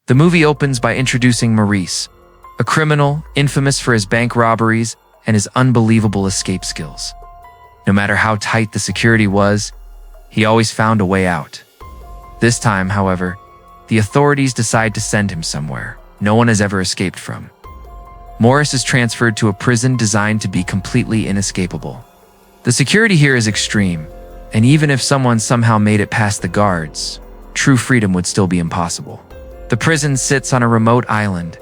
The movie opens by introducing Maurice, a criminal infamous for his bank robberies and his unbelievable escape skills. No matter how tight the security was, he always found a way out. This time, however, the authorities decide to send him somewhere no one has ever escaped from. Morris is transferred to a prison designed to be completely inescapable. The security here is extreme, and even if someone somehow made it past the guards, true freedom would still be impossible. The prison sits on a remote island,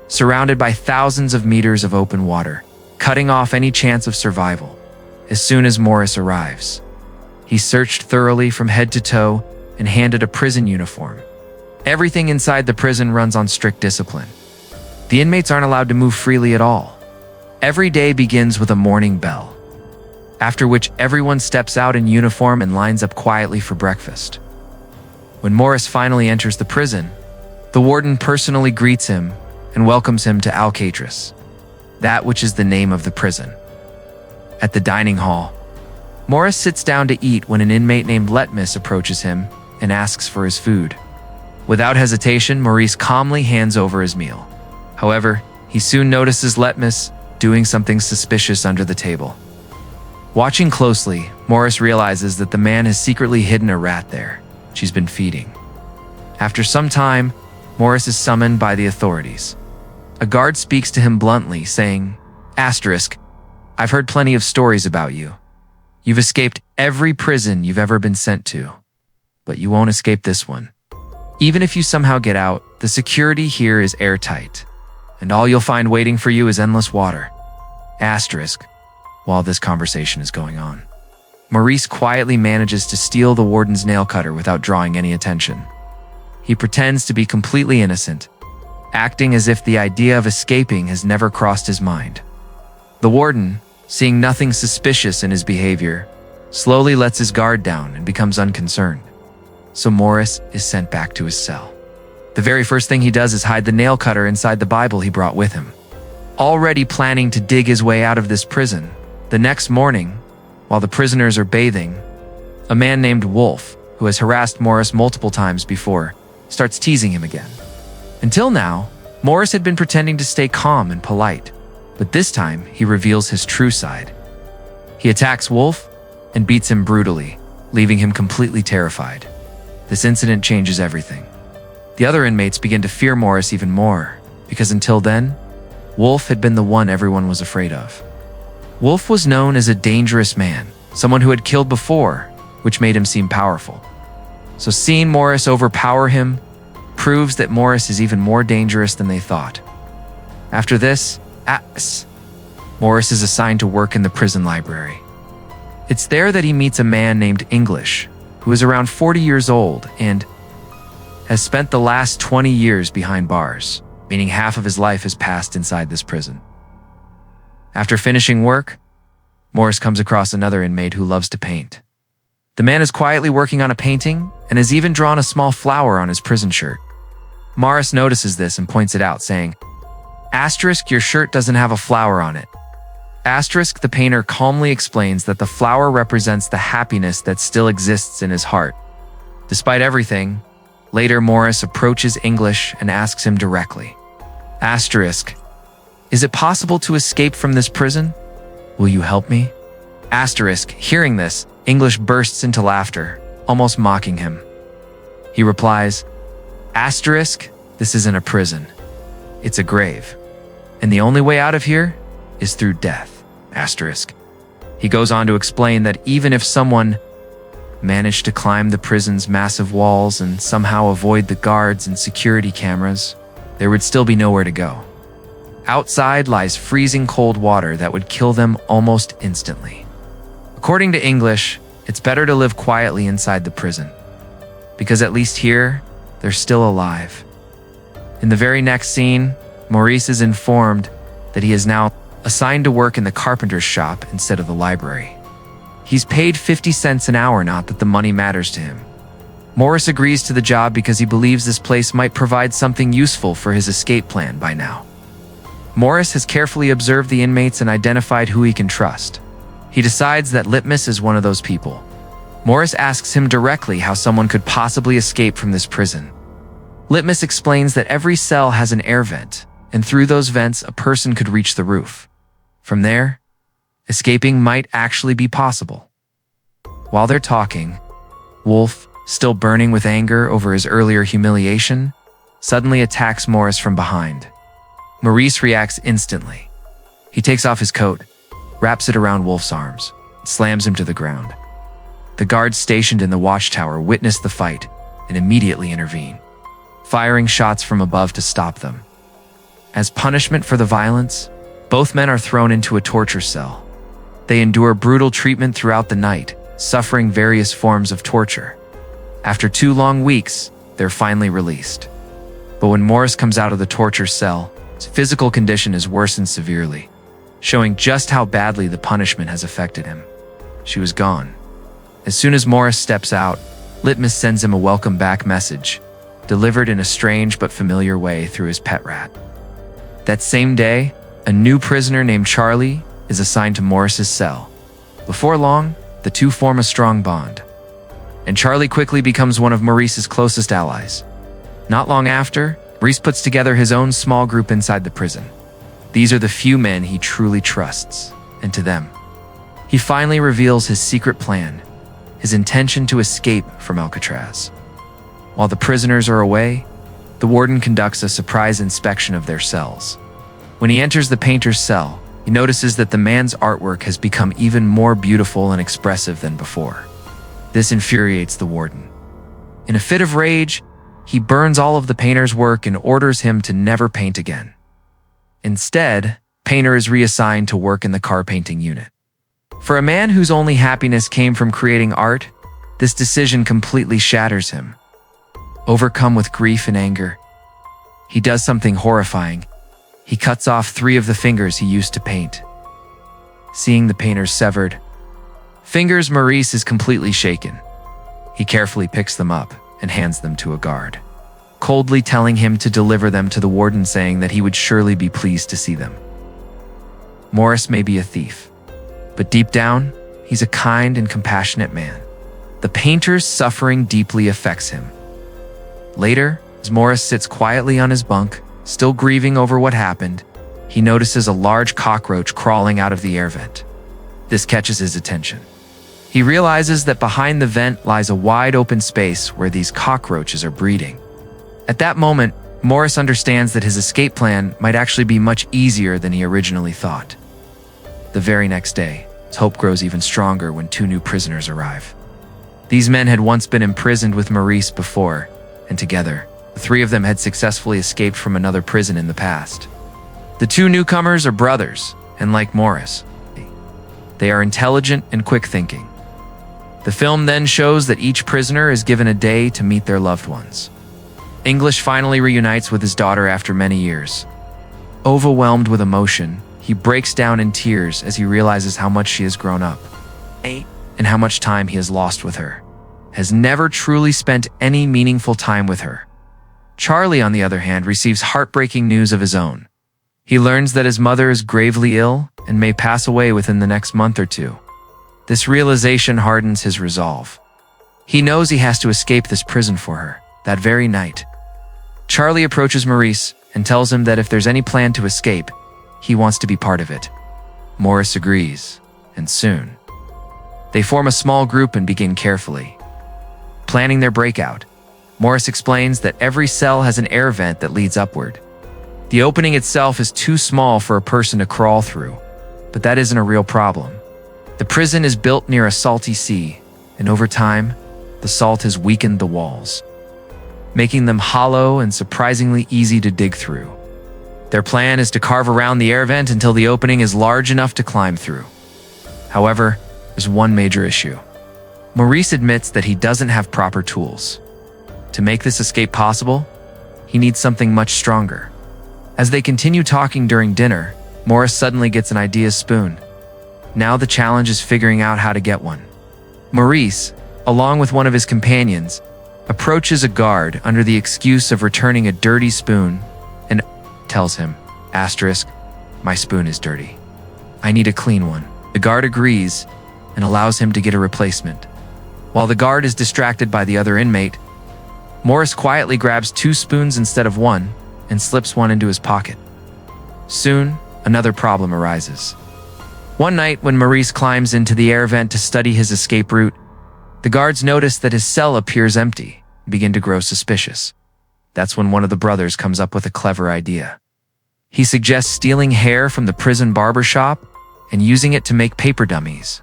surrounded by thousands of meters of open water, cutting off any chance of survival. As soon as Morris arrives, he's searched thoroughly from head to toe and handed a prison uniform. Everything inside the prison runs on strict discipline. The inmates aren't allowed to move freely at all. Every day begins with a morning bell, after which everyone steps out in uniform and lines up quietly for breakfast. When Morris finally enters the prison, the warden personally greets him and welcomes him to Alcatraz, that which is the name of the prison. At the dining hall, Morris sits down to eat when an inmate named Letmus approaches him and asks for his food. Without hesitation, Maurice calmly hands over his meal. However, he soon notices Letmus doing something suspicious under the table. Watching closely, Morris realizes that the man has secretly hidden a rat there she's been feeding. After some time, Morris is summoned by the authorities. A guard speaks to him bluntly, saying, "Asterisk, I've heard plenty of stories about you. You've escaped every prison you've ever been sent to, but you won't escape this one. Even if you somehow get out, the security here is airtight, and all you'll find waiting for you is endless water." Asterisk. While this conversation is going on, Maurice quietly manages to steal the warden's nail cutter without drawing any attention. He pretends to be completely innocent, acting as if the idea of escaping has never crossed his mind. The warden, seeing nothing suspicious in his behavior, slowly lets his guard down and becomes unconcerned. So Morris is sent back to his cell. The very first thing he does is hide the nail cutter inside the Bible he brought with him. Already planning to dig his way out of this prison, the next morning, while the prisoners are bathing, a man named Wolf, who has harassed Morris multiple times before, starts teasing him again. Until now, Morris had been pretending to stay calm and polite, but this time he reveals his true side. He attacks Wolf and beats him brutally, leaving him completely terrified. This incident changes everything. The other inmates begin to fear Morris even more, because until then, Wolf had been the one everyone was afraid of. Wolf was known as a dangerous man, someone who had killed before, which made him seem powerful. So seeing Morris overpower him proves that Morris is even more dangerous than they thought. After this, Morris is assigned to work in the prison library. It's there that he meets a man named English, who is around 40 years old and has spent the last 20 years behind bars, meaning half of his life has passed inside this prison. After finishing work, Morris comes across another inmate who loves to paint. The man is quietly working on a painting and has even drawn a small flower on his prison shirt. Morris notices this and points it out, saying, "Asterisk, your shirt doesn't have a flower on it." Asterisk, the painter calmly explains that the flower represents the happiness that still exists in his heart. Despite everything, later Morris approaches English and asks him directly, "Asterisk, is it possible to escape from this prison? Will you help me?" Asterisk, hearing this, English bursts into laughter, almost mocking him. He replies, "Asterisk, this isn't a prison. It's a grave. And the only way out of here is through death." Asterisk. He goes on to explain that even if someone managed to climb the prison's massive walls and somehow avoid the guards and security cameras, there would still be nowhere to go. Outside lies freezing cold water that would kill them almost instantly. According to English, it's better to live quietly inside the prison, because at least here, they're still alive. In the very next scene, Maurice is informed that he is now assigned to work in the carpenter's shop instead of the library. He's paid 50 cents an hour, not that the money matters to him. Morris agrees to the job because he believes this place might provide something useful for his escape plan by now. Morris has carefully observed the inmates and identified who he can trust. He decides that Litmus is one of those people. Morris asks him directly how someone could possibly escape from this prison. Litmus explains that every cell has an air vent, and through those vents a person could reach the roof. From there, escaping might actually be possible. While they're talking, Wolf, still burning with anger over his earlier humiliation, suddenly attacks Morris from behind. Maurice reacts instantly. He takes off his coat, wraps it around Wolf's arms, and slams him to the ground. The guards stationed in the watchtower witness the fight and immediately intervene, firing shots from above to stop them. As punishment for the violence, both men are thrown into a torture cell. They endure brutal treatment throughout the night, suffering various forms of torture. After 2 long weeks, they're finally released. But when Morris comes out of the torture cell, his physical condition is worsened severely, showing just how badly the punishment has affected him. She was gone. As soon as Morris steps out, Litmus sends him a welcome back message, delivered in a strange but familiar way through his pet rat. That same day, a new prisoner named Charlie is assigned to Morris's cell. Before long, the two form a strong bond, and Charlie quickly becomes one of Maurice's closest allies. Not long after, Maurice puts together his own small group inside the prison. These are the few men he truly trusts, and to them, he finally reveals his secret plan, his intention to escape from Alcatraz. While the prisoners are away, the warden conducts a surprise inspection of their cells. When he enters the painter's cell, he notices that the man's artwork has become even more beautiful and expressive than before. This infuriates the warden. In a fit of rage, he burns all of the painter's work and orders him to never paint again. Instead, Painter is reassigned to work in the car painting unit. For a man whose only happiness came from creating art, this decision completely shatters him. Overcome with grief and anger, he does something horrifying. He cuts off 3 of the fingers he used to paint. Seeing the painter's severed fingers, Maurice is completely shaken. He carefully picks them up and hands them to a guard, coldly telling him to deliver them to the warden, saying that he would surely be pleased to see them. Morris may be a thief, but deep down, he's a kind and compassionate man. The painter's suffering deeply affects him. Later, as Morris sits quietly on his bunk, still grieving over what happened, he notices a large cockroach crawling out of the air vent. This catches his attention. He realizes that behind the vent lies a wide open space where these cockroaches are breeding. At that moment, Morris understands that his escape plan might actually be much easier than he originally thought. The very next day, his hope grows even stronger when 2 new prisoners arrive. These men had once been imprisoned with Maurice before, and together, the 3 of them had successfully escaped from another prison in the past. The 2 newcomers are brothers, and like Morris, they are intelligent and quick-thinking. The film then shows that each prisoner is given a day to meet their loved ones. English finally reunites with his daughter after many years. Overwhelmed with emotion, he breaks down in tears as he realizes how much she has grown up, and how much time he has lost with her, has never truly spent any meaningful time with her. Charlie, on the other hand, receives heartbreaking news of his own. He learns that his mother is gravely ill and may pass away within the next month or 2. This realization hardens his resolve. He knows he has to escape this prison for her, that very night. Charlie approaches Maurice and tells him that if there's any plan to escape, he wants to be part of it. Morris agrees, and soon, they form a small group and begin carefully planning their breakout. Morris explains that every cell has an air vent that leads upward. The opening itself is too small for a person to crawl through, but that isn't a real problem. The prison is built near a salty sea, and over time, the salt has weakened the walls, making them hollow and surprisingly easy to dig through. Their plan is to carve around the air vent until the opening is large enough to climb through. However, there's one major issue. Maurice admits that he doesn't have proper tools. To make this escape possible, he needs something much stronger. As they continue talking during dinner, Morris suddenly gets an idea spoon. Now the challenge is figuring out how to get one. Maurice, along with one of his companions, approaches a guard under the excuse of returning a dirty spoon and tells him, "My spoon is dirty. I need a clean one." The guard agrees and allows him to get a replacement. While the guard is distracted by the other inmate, Morris quietly grabs 2 spoons instead of 1 and slips one into his pocket. Soon, another problem arises. One night, when Maurice climbs into the air vent to study his escape route, the guards notice that his cell appears empty and begin to grow suspicious. That's when one of the brothers comes up with a clever idea. He suggests stealing hair from the prison barber shop and using it to make paper dummies.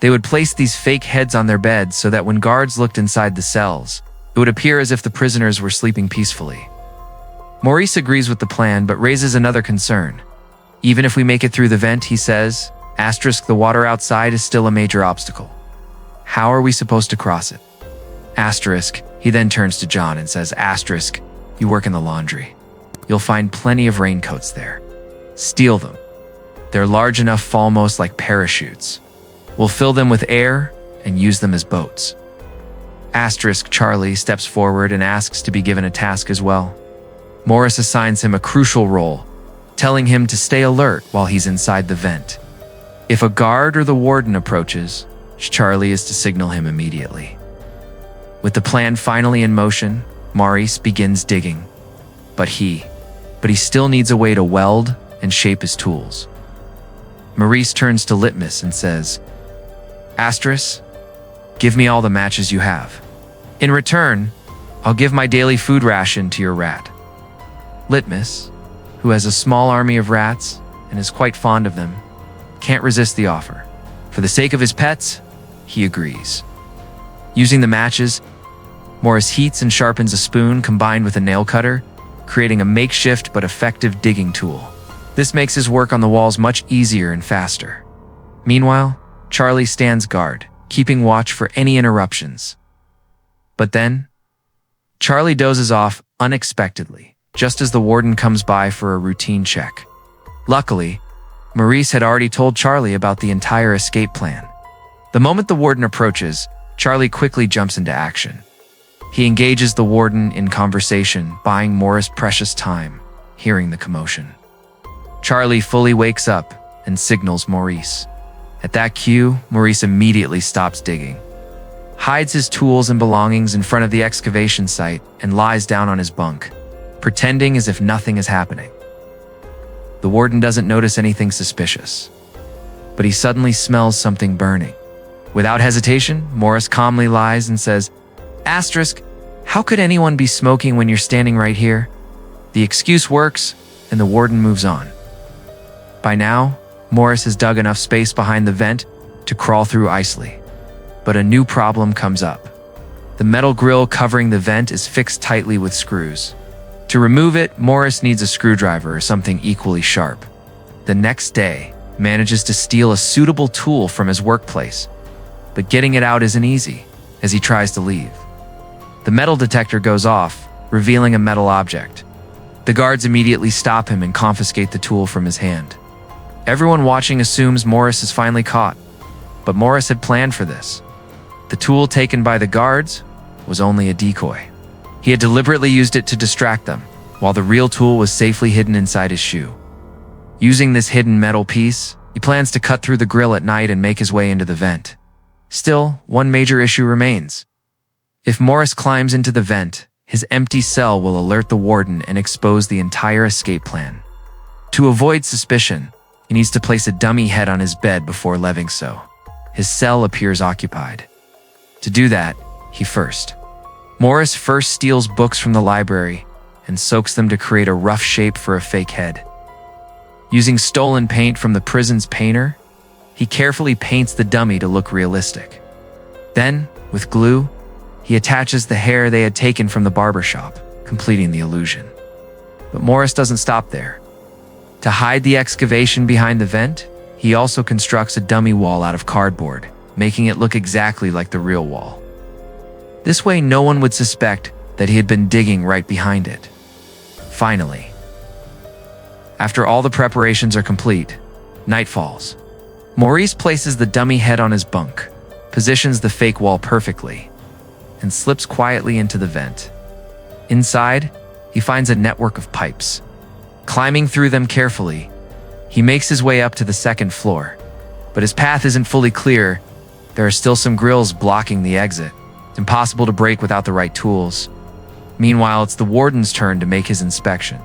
They would place these fake heads on their beds so that when guards looked inside the cells, it would appear as if the prisoners were sleeping peacefully. Maurice agrees with the plan but raises another concern. Even if we make it through the vent, he says, the water outside is still a major obstacle. How are we supposed to cross it? He then turns to John and says, you work in the laundry. You'll find plenty of raincoats there. Steal them. They're large enough almost like parachutes. We'll fill them with air and use them as boats. Charlie steps forward and asks to be given a task as well. Morris assigns him a crucial role, telling him to stay alert while he's inside the vent. If a guard or the warden approaches, Charlie is to signal him immediately. With the plan finally in motion, Maurice begins digging. But he still needs a way to weld and shape his tools. Maurice turns to Litmus and says, give me all the matches you have. In return, I'll give my daily food ration to your rat. Litmus, who has a small army of rats and is quite fond of them, can't resist the offer. For the sake of his pets, he agrees. Using the matches, Morris heats and sharpens a spoon combined with a nail cutter, creating a makeshift but effective digging tool. This makes his work on the walls much easier and faster. Meanwhile, Charlie stands guard, keeping watch for any interruptions. But then, Charlie dozes off unexpectedly, just as the warden comes by for a routine check. Luckily, Maurice had already told Charlie about the entire escape plan. The moment the warden approaches, Charlie quickly jumps into action. He engages the warden in conversation, buying Morris precious time, hearing the commotion. Charlie fully wakes up and signals Maurice. At that cue, Maurice immediately stops digging, hides his tools and belongings in front of the excavation site, and lies down on his bunk, pretending as if nothing is happening. The warden doesn't notice anything suspicious, but he suddenly smells something burning. Without hesitation, Morris calmly lies and says, how could anyone be smoking when you're standing right here? The excuse works, and the warden moves on. By now, Morris has dug enough space behind the vent to crawl through easily. But a new problem comes up. The metal grill covering the vent is fixed tightly with screws. To remove it, Morris needs a screwdriver or something equally sharp. The next day, manages to steal a suitable tool from his workplace, but getting it out isn't easy as he tries to leave. The metal detector goes off, revealing a metal object. The guards immediately stop him and confiscate the tool from his hand. Everyone watching assumes Morris is finally caught, but Morris had planned for this. The tool taken by the guards was only a decoy. He had deliberately used it to distract them, while the real tool was safely hidden inside his shoe. Using this hidden metal piece, he plans to cut through the grill at night and make his way into the vent. Still, one major issue remains. If Morris climbs into the vent, his empty cell will alert the warden and expose the entire escape plan. To avoid suspicion, he needs to place a dummy head on his bed before leaving so his cell appears occupied. To do that, Morris first steals books from the library and soaks them to create a rough shape for a fake head. Using stolen paint from the prison's painter, he carefully paints the dummy to look realistic. Then, with glue, he attaches the hair they had taken from the barber shop, completing the illusion. But Morris doesn't stop there. To hide the excavation behind the vent, he also constructs a dummy wall out of cardboard, making it look exactly like the real wall. This way, no one would suspect that he had been digging right behind it. Finally, after all the preparations are complete, night falls. Maurice places the dummy head on his bunk, positions the fake wall perfectly, and slips quietly into the vent. Inside, he finds a network of pipes. Climbing through them carefully, he makes his way up to the second floor. But his path isn't fully clear. There are still some grills blocking the exit. It's impossible to break without the right tools. Meanwhile, it's the warden's turn to make his inspection.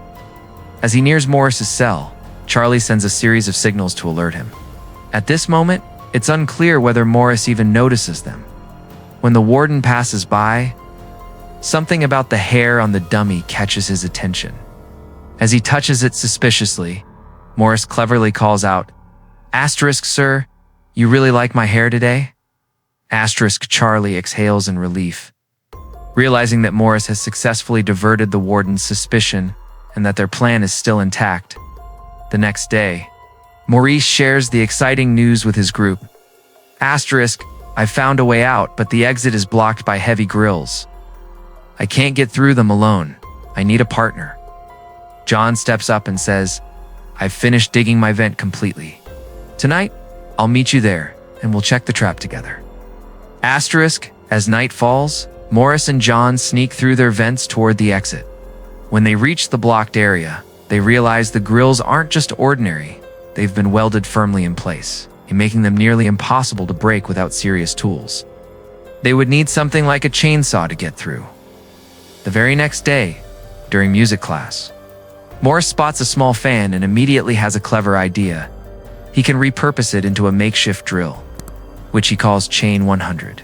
As he nears Morris's cell, Charlie sends a series of signals to alert him. At this moment, it's unclear whether Morris even notices them. When the warden passes by, something about the hair on the dummy catches his attention. As he touches it suspiciously, Morris cleverly calls out, "Asterisk, sir, you really like my hair today?" Asterisk Charlie exhales in relief, realizing that Morris has successfully diverted the warden's suspicion and that their plan is still intact. The next day, Maurice shares the exciting news with his group. Asterisk, "I found a way out, but the exit is blocked by heavy grills. I can't get through them alone. I need a partner." John steps up and says, "I've finished digging my vent completely. Tonight, I'll meet you there, and we'll check the trap together." Asterisk, as night falls, Morris and John sneak through their vents toward the exit. When they reach the blocked area, they realize the grills aren't just ordinary. They've been welded firmly in place, making them nearly impossible to break without serious tools. They would need something like a chainsaw to get through. The very next day, during music class, Morris spots a small fan and immediately has a clever idea. He can repurpose it into a makeshift drill, which he calls Chain 100.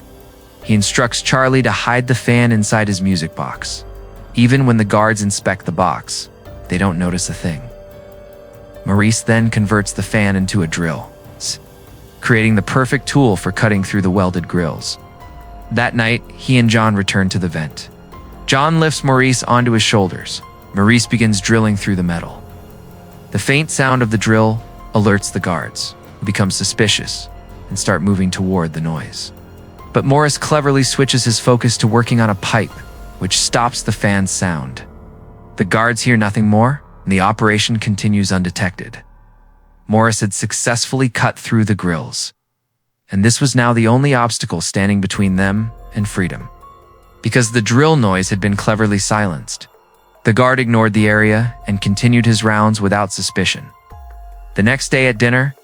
He instructs Charlie to hide the fan inside his music box. Even when the guards inspect the box, they don't notice a thing. Maurice then converts the fan into a drill, creating the perfect tool for cutting through the welded grills. That night, he and John return to the vent. John lifts Maurice onto his shoulders. Maurice begins drilling through the metal. The faint sound of the drill alerts the guards, who become suspicious and start moving toward the noise. But Morris cleverly switches his focus to working on a pipe, which stops the fan's sound. The guards hear nothing more, and the operation continues undetected. Morris had successfully cut through the grills, and this was now the only obstacle standing between them and freedom. Because the drill noise had been cleverly silenced, the guard ignored the area and continued his rounds without suspicion. The next day at dinner,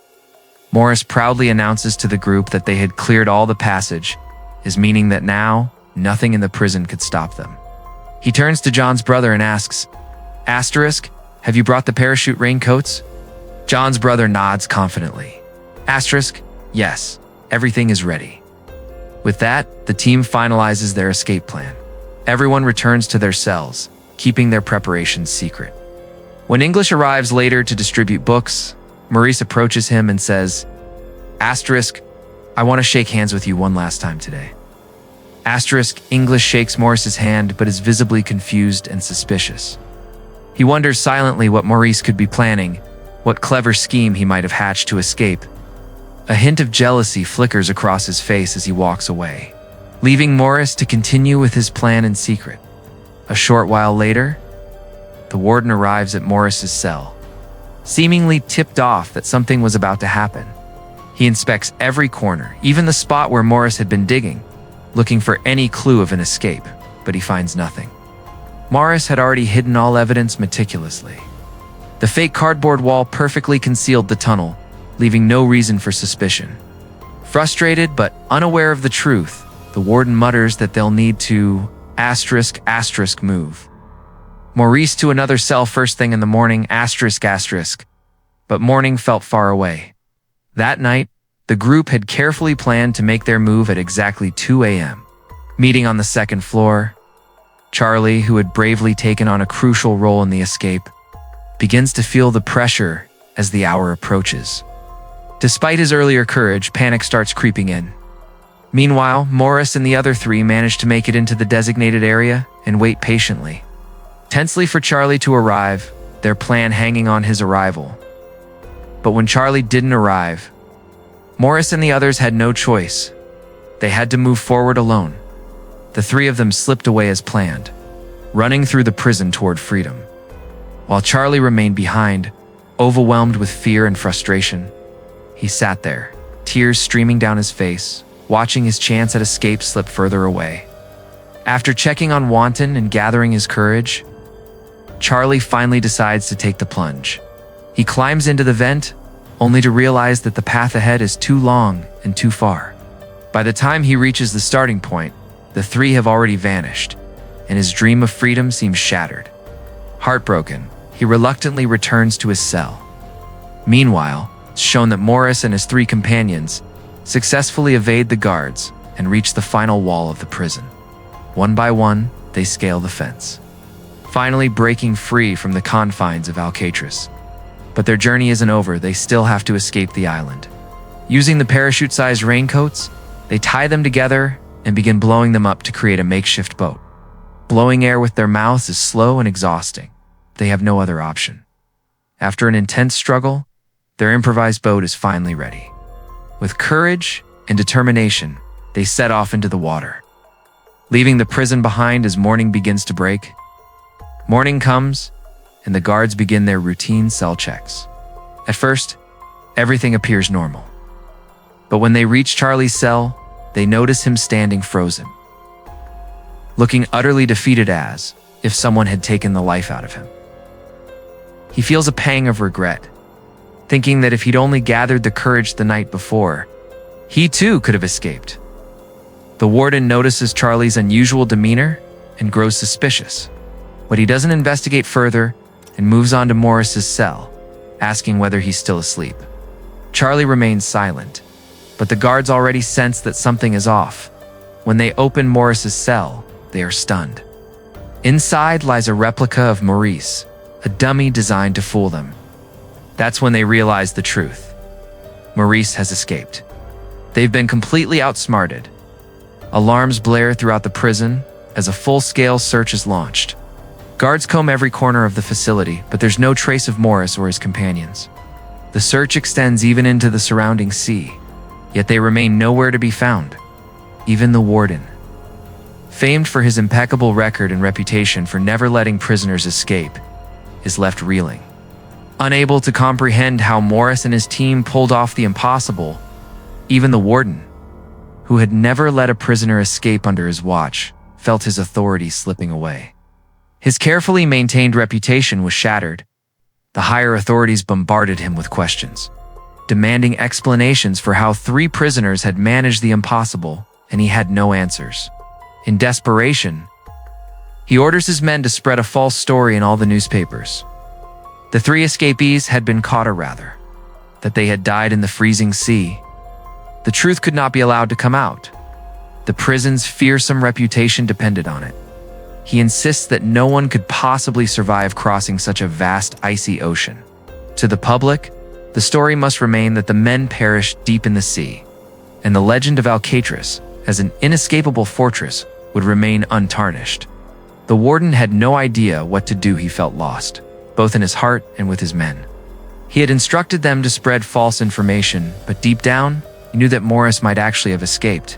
Morris proudly announces to the group that they had cleared all the passage, his meaning that now nothing in the prison could stop them. He turns to John's brother and asks, "Asterisk, have you brought the parachute raincoats?" John's brother nods confidently. Asterisk, "Yes, everything is ready." With that, the team finalizes their escape plan. Everyone returns to their cells, keeping their preparations secret. When English arrives later to distribute books, Maurice approaches him and says, "Asterisk, I want to shake hands with you one last time today." Asterisk, English shakes Morris's hand but is visibly confused and suspicious. He wonders silently what Maurice could be planning, what clever scheme he might have hatched to escape. A hint of jealousy flickers across his face as he walks away, leaving Morris to continue with his plan in secret. A short while later, the warden arrives at Morris's cell, seemingly tipped off that something was about to happen. He inspects every corner, even the spot where Morris had been digging, looking for any clue of an escape, but he finds nothing. Morris had already hidden all evidence meticulously. The fake cardboard wall perfectly concealed the tunnel, leaving no reason for suspicion. Frustrated but unaware of the truth, the warden mutters that they'll need to asterisk move Maurice to another cell first thing in the morning asterisk, but morning felt far away. That night, the group had carefully planned to make their move at exactly 2 a.m. Meeting on the second floor, Charlie, who had bravely taken on a crucial role in the escape, begins to feel the pressure as the hour approaches. Despite his earlier courage, panic starts creeping in. Meanwhile, Morris and the other three manage to make it into the designated area and wait patiently, tensely for Charlie to arrive, their plan hanging on his arrival. But when Charlie didn't arrive, Morris and the others had no choice. They had to move forward alone. The three of them slipped away as planned, running through the prison toward freedom. While Charlie remained behind, overwhelmed with fear and frustration. He sat there, tears streaming down his face, watching his chance at escape slip further away. After checking on Wanton and gathering his courage, Charlie finally decides to take the plunge. He climbs into the vent, only to realize that the path ahead is too long and too far. By the time he reaches the starting point, The three have already vanished, and his dream of freedom seems shattered. Heartbroken, he reluctantly returns to his cell. Meanwhile, it's shown that Morris and his three companions successfully evade the guards and reach the final wall of the prison. One by one, they scale the fence, finally breaking free from the confines of Alcatraz. But their journey isn't over. They still have to escape the island. Using the parachute-sized raincoats, they tie them together and begin blowing them up to create a makeshift boat. Blowing air with their mouths is slow and exhausting. They have no other option. After an intense struggle, their improvised boat is finally ready. With courage and determination, they set off into the water, leaving the prison behind as morning begins to break. Morning comes, and the guards begin their routine cell checks. At first, everything appears normal. But when they reach Charlie's cell, they notice him standing frozen, looking utterly defeated as if someone had taken the life out of him. He feels a pang of regret, thinking that if he'd only gathered the courage the night before, he too could have escaped. The warden notices Charlie's unusual demeanor and grows suspicious, but he doesn't investigate further and moves on to Morris's cell, asking whether he's still asleep. Charlie remains silent, but the guards already sense that something is off. When they open Morris's cell, they are stunned. Inside lies a replica of Maurice, a dummy designed to fool them. That's when they realize the truth. Maurice has escaped. They've been completely outsmarted. Alarms blare throughout the prison as a full-scale search is launched. Guards comb every corner of the facility, but there's no trace of Morris or his companions. The search extends even into the surrounding sea, yet they remain nowhere to be found. Even the warden, famed for his impeccable record and reputation for never letting prisoners escape, is left reeling. Unable to comprehend how Morris and his team pulled off the impossible, even the warden, who had never let a prisoner escape under his watch, felt his authority slipping away. His carefully maintained reputation was shattered. The higher authorities bombarded him with questions, demanding explanations for how three prisoners had managed the impossible, and he had no answers. In desperation, he orders his men to spread a false story in all the newspapers. The three escapees had been caught, or rather, that they had died in the freezing sea. The truth could not be allowed to come out. The prison's fearsome reputation depended on it. He insists that no one could possibly survive crossing such a vast, icy ocean. To the public, the story must remain that the men perished deep in the sea, and the legend of Alcatraz, as an inescapable fortress, would remain untarnished. The warden had no idea what to do. He felt lost, both in his heart and with his men. He had instructed them to spread false information, but deep down, he knew that Morris might actually have escaped.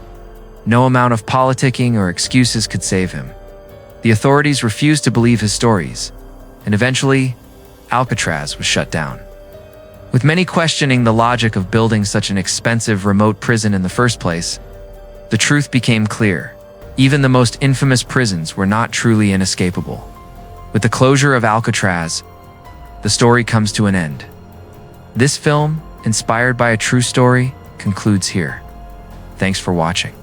No amount of politicking or excuses could save him. The authorities refused to believe his stories, and eventually, Alcatraz was shut down. With many questioning the logic of building such an expensive remote prison in the first place, the truth became clear. Even the most infamous prisons were not truly inescapable. With the closure of Alcatraz, the story comes to an end. This film, inspired by a true story, concludes here. Thanks for watching.